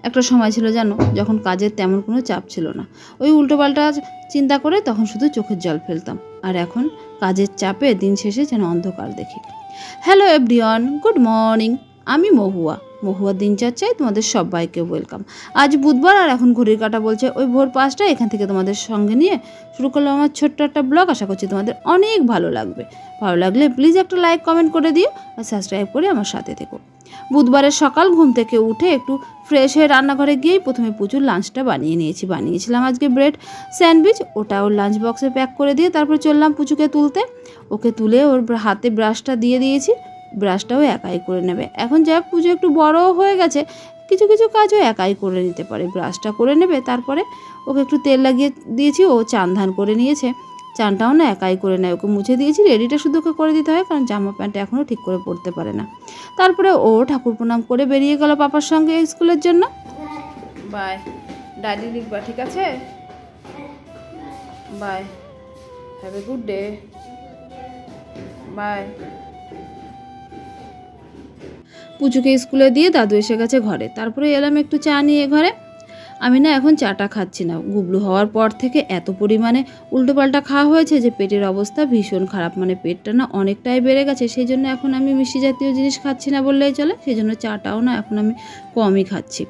একটা সময় ছিল জানো, যখন কাজের তেমন কোনো চাপ ছিল না, ওই উল্টোপাল্টা চিন্তা করে তখন শুধু চোখের জল ফেলতাম। আর এখন কাজের চাপে দিন শেষে যেন অন্ধকার দেখি। Hello everyone, good morning. আমি মহুয়ার দিনচর্চায় তোমাদের সবাইকে ওয়েলকাম। আজ বুধবার আর এখন ঘড়ির কাঁটা বলছে ওই ভোর 5টা। এখান থেকে তোমাদের সঙ্গে নিয়ে শুরু করলাম আমার ছোট্ট একটা ব্লগ। আশা করছি তোমাদের অনেক ভালো লাগবে। ভালো লাগলে প্লিজ একটা লাইক কমেন্ট করে দিও আর সাবস্ক্রাইব করে আমার সাথে থেকো। বুধবারের সকাল ঘুম থেকে উঠে একটু ফ্রেশ হয়ে রান্নাঘরে গিয়েই প্রথমে পুচুর লাঞ্চটা বানিয়েছিলাম আজকে ব্রেড স্যান্ডউইচ। ওটা ওর লাঞ্চ বক্সে প্যাক করে দিয়ে তারপর চললাম পুচুকে তুলতে। ওকে তুলে ওর হাতে ব্রাশটা দিয়ে দিয়েছি, ব্রাশটাও একাই করে নেবে। এখন যাক পুজো একটু বড় হয়ে গেছে, কিছু কিছু কাজও একাই করে নিতে পারে। ব্রাশটা করে নেবে, তারপরে ওকে একটু তেল লাগিয়ে দিয়েছি, ও চান ধান করে নিয়েছে। চানটাও না একাই করে নেয়, ওকে মুছে দিয়েছি, রেডিটা শুধু ওকে করে দিতে হয়, কারণ জামা প্যান্টটা এখনও ঠিক করে পরতে পারে না। তারপরে ও ঠাকুর প্রণাম করে বেরিয়ে গেল পাপার সঙ্গে স্কুলের জন্য। বাই, ডায়েরি লিখবা, ঠিক আছে? Bye, have a good day, bye. পুচুকে স্কুলে দিয়ে দাদু এসে গেছে ঘরে। তারপরে এলাম একটু চা নিয়ে ঘরে। আমি না এখন চাটা খাচ্ছি না। গুবলু হওয়ার পর থেকে এত পরিমাণে উল্টোপাল্টা খাওয়া হয়েছে যে পেটের অবস্থা ভীষণ খারাপ, মানে পেটটা না অনেকটাই বেড়ে গেছে। সেই জন্য এখন আমি মিষ্টি জাতীয় জিনিস খাচ্ছি না বললেই চলে। সেই জন্য চাটাও না এখন আমি কমই খাচ্ছি।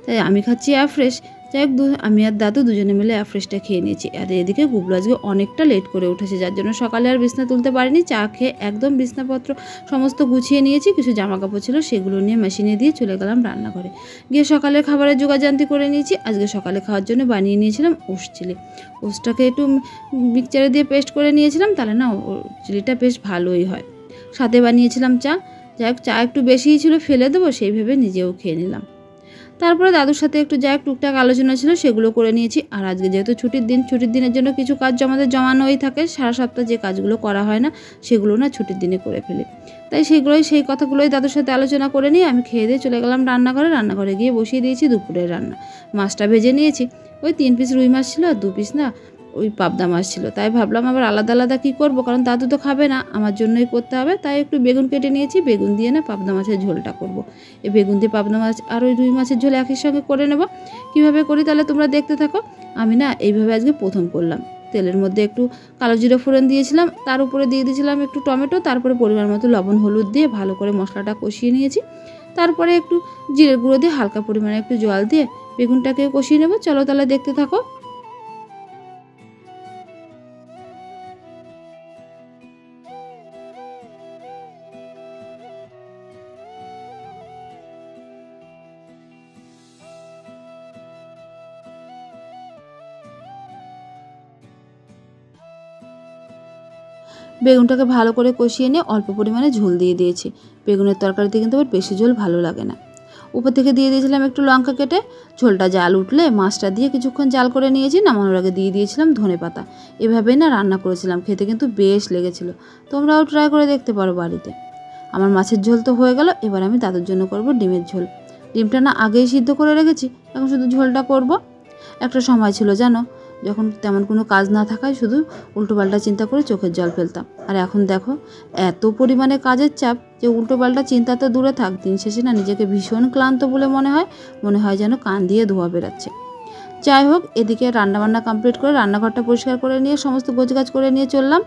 তাই আমি খাচ্ছি অ্যাফ্রেশ। যাই হোক, আমি আর দাদু দুজনে মিলে অ্যাফ্রেশটা খেয়ে নিয়েছি। আর এদিকে গুবলু আজকে অনেকটা লেট করে উঠেছে, যার জন্য সকালে আর বিছনা তুলতে পারিনি। চা খেয়ে একদম বিছনাপত্র সমস্ত গুছিয়ে নিয়েছি। কিছু জামা কাপড় ছিল সেগুলো নিয়ে মেশিনে দিয়ে চলে গেলাম রান্নাঘরে। গিয়ে সকালের খাবারের জোগাড়জান্তি করে নিয়েছি। আজকে সকালে খাওয়ার জন্য বানিয়ে নিয়েছিলাম ওটস চিলি। ওটসটাকে একটু মিক্সচারে দিয়ে পেস্ট করে নিয়েছিলাম, তাহলে না চিলিটা বেশ ভালোই হয়। সাথে বানিয়েছিলাম চা। যাই হোক, চা একটু বেশিই ছিল, ফেলে দেবো সেই ভেবে নিজেও খেয়ে নিলাম। তারপরে দাদুর সাথে একটু যা টুকটাক আলোচনা ছিল সেগুলো করে নিয়েছি। আর আজকে যেহেতু ছুটির দিন, ছুটির দিনের জন্য কিছু কাজ আমাদের জমানোই থাকে। সারা সপ্তাহ যে কাজগুলো করা হয় না সেগুলো না ছুটির দিনে করে ফেলি। তাই সেই কথাগুলোই দাদুর সাথে আলোচনা করে নিয়ে আমি খেয়ে দিয়ে চলে গেলাম রান্নাঘরে গিয়ে বসিয়ে দিয়েছি দুপুরের রান্না। মাছটা ভেজে নিয়েছি। ওই 3 পিস রুই মাছ ছিল আর 2 পিস না ওই পাবদা মাছ ছিল। তাই ভাবলাম আবার আলাদা আলাদা কী করবো, কারণ দাদু তো খাবে না, আমার জন্যই করতে হবে। তাই একটু বেগুন কেটে নিয়েছি, বেগুন দিয়ে না পাবদা মাছের ঝোলটা করব। এই বেগুন দিয়ে পাবদা মাছ আর ওই রুই মাছের ঝোল একই সঙ্গে করে নেব। কীভাবে করি তাহলে তোমরা দেখতে থাকো। আমি না এইভাবে আজকে প্রথম করলাম। তেলের মধ্যে একটু কালো জিরে ফোড়ন দিয়েছিলাম, তার উপরে দিয়ে দিয়েছিলাম একটু টমেটো, তারপরে পরিমাণ মতো লবণ হলুদ দিয়ে ভালো করে মশলাটা কষিয়ে নিয়েছি। তারপরে একটু জিরের গুঁড়ো দিয়ে হালকা পরিমাণে একটু জল দিয়ে বেগুনটাকে কষিয়ে নেব। চলো তাহলে দেখতে থাকো। বেগুনটাকে ভালো করে কষিয়ে নিয়ে অল্প পরিমাণে ঝোল দিয়ে দিয়েছি। বেগুনের তরকারিতে কিন্তু আবার বেশি ঝোল ভালো লাগে না। উপর থেকে দিয়ে দিয়েছিলাম একটু লঙ্কা কেটে। ঝোলটা জাল উঠলে মাছটা দিয়ে কিছুক্ষণ জাল করে নিয়েছি। নামানোর আগে দিয়ে দিয়েছিলাম ধনেপাতা। এভাবেই না রান্না করেছিলাম, খেতে কিন্তু বেশ লেগেছিল। তোমরাও ট্রাই করে দেখতে পারো বাড়িতে। আমার মাছের ঝোল তো হয়ে গেল। এবার আমি দাদুর জন্য করব ডিমের ঝোল। ডিমটা না আগেই সিদ্ধ করে রেখেছি, এখন শুধু ঝোলটা করব। একটা সময় ছিল জানো, যখন তেমন কোনো কাজ না থাকায় শুধু উল্টোপাল্টা চিন্তা করে চোখের জল ফেলতাম। আর এখন দেখো এত পরিমাণে কাজের চাপ যে উল্টোপাল্টা চিন্তা তো দূরে থাক, দিন শেষে না নিজেকে ভীষণ ক্লান্ত বলে মনে হয় যেন কান দিয়ে ধোঁয়া বেরাচ্ছে। যাই হোক, এদিকে রান্নাবান্না কমপ্লিট করে রান্নাঘরটা পরিষ্কার করে নিয়ে সমস্ত গোছগাছ করে নিয়ে চললাম।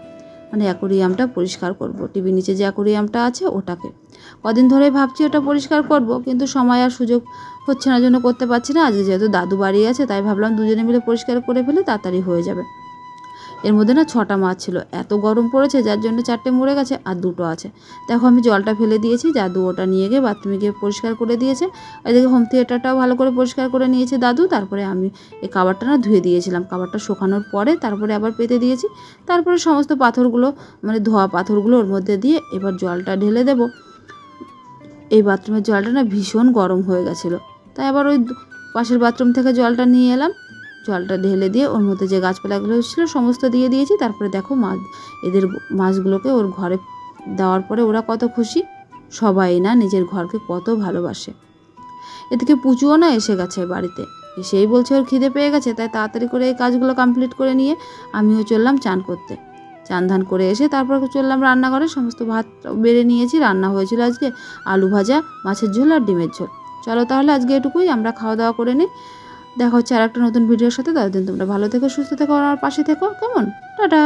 মানে অ্যাকোরিয়ামটা পরিষ্কার করব। টিভির নিচে যে অ্যাকোরিয়ামটা আছে ওটাকে কদিন ধরে ভাবছি ওটা পরিষ্কার করব, কিন্তু সময় আর সুযোগ হচ্ছে না, জন্য করতে পারছি না। আজকে যেহেতু দাদু বাড়ি আছে তাই ভাবলাম দুজনে মিলে পরিষ্কার করে ফেলে তাড়াতাড়ি হয়ে যাবে। এর মধ্যে না 6টা মাছ ছিল। এত গরম পড়েছে যার জন্য 4টে মরে গেছে আর 2টো আছে। দেখো আমি জলটা ফেলে দিয়েছি, দাদু ওটা নিয়ে গিয়ে বাথরুমে গিয়ে পরিষ্কার করে দিয়েছে। এদিকে হোম থিয়েটারটাও ভালো করে পরিষ্কার করে নিয়েছে দাদু। তারপরে আমি এই কাবারটা না ধুয়ে দিয়েছিলাম। কাবারটা শুকানোর পরে তারপরে আবার পেতে দিয়েছি। তারপরে সমস্ত পাথরগুলো, মানে ধোয়া পাথরগুলো ওর মধ্যে দিয়ে এবার জলটা ঢেলে দেব। এই বাথরুমের জলটা না ভীষণ গরম হয়ে গেছিলো, তাই আবার ওই পাশের বাথরুম থেকে জলটা নিয়ে এলাম। জলটা ঢেলে দিয়ে ওর মধ্যে যে গাছপালাগুলো ছিল সমস্ত দিয়ে দিয়েছি। তারপরে দেখো মাছগুলোকে ওর ঘরে দেওয়ার পরে ওরা কত খুশি। সবাই না নিজের ঘরকে কত ভালোবাসে। এদিকে পুচুও না এসে গেছে বাড়িতে, এসেই বলছে ওর খিদে পেয়ে গেছে। তাই তাড়াতাড়ি করে এই কাজগুলো কমপ্লিট করে নিয়ে আমিও চললাম চান করতে। চান ধান করে এসে তারপর চললাম রান্নাঘরে। সমস্ত ভাত বেড়ে নিয়েছি। রান্না হয়েছিল আজকে আলু ভাজা, মাছের ঝোল আর ডিমের ঝোল। চলো তাহলে আজকে এটুকুই, আমরা খাওয়া দাওয়া করে নিই। দেখা হচ্ছে আর একটা নতুন ভিডিওর সাথে। ততদিন তোমরা ভালো থেকো, সুস্থ থেকো, আর আমার পাশে থেকো, কেমন? টাটা।